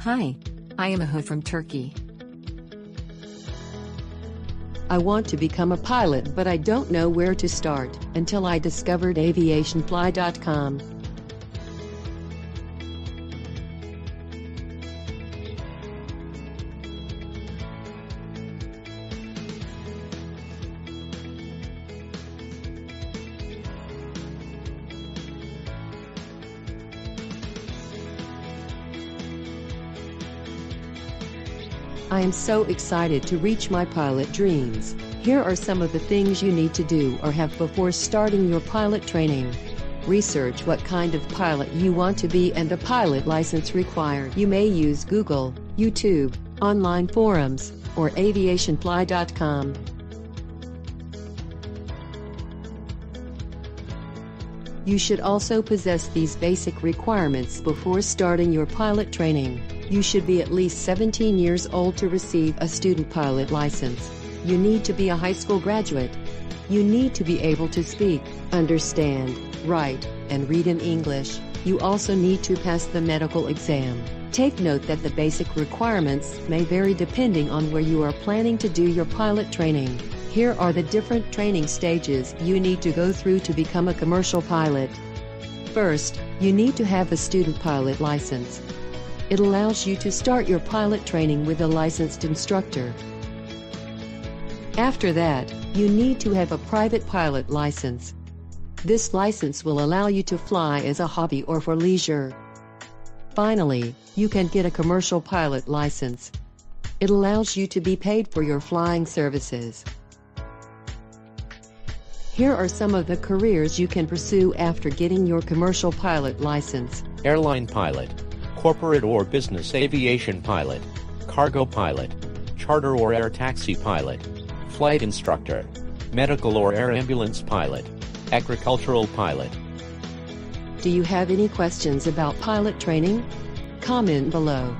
Hi, I am Ahu from Turkey. I want to become a pilot, but I don't know where to start until I discovered Aviationfly.com. I am so excited to reach my pilot dreams. Here are some of the things you need to do or have before starting your pilot training. Research what kind of pilot you want to be and the pilot license required. You may use Google, YouTube, online forums, or aviationfly.com. You should also possess these basic requirements before starting your pilot training. You should be at least 17 years old to receive a student pilot license. You need to be a high school graduate. You need to be able to speak, understand, write, and read in English. You also need to pass the medical exam. Take note that the basic requirements may vary depending on where you are planning to do your pilot training. Here are the different training stages you need to go through to become a commercial pilot. First, you need to have a student pilot license. It allows you to start your pilot training with a licensed instructor. After that, you need to have a private pilot license. This license will allow you to fly as a hobby or for leisure. Finally, you can get a commercial pilot license. It allows you to be paid for your flying services. Here are some of the careers you can pursue after getting your commercial pilot license. Airline pilot, corporate or business aviation pilot, cargo pilot, charter or air taxi pilot, flight instructor, medical or air ambulance pilot, agricultural pilot. Do you have any questions about pilot training? Comment below.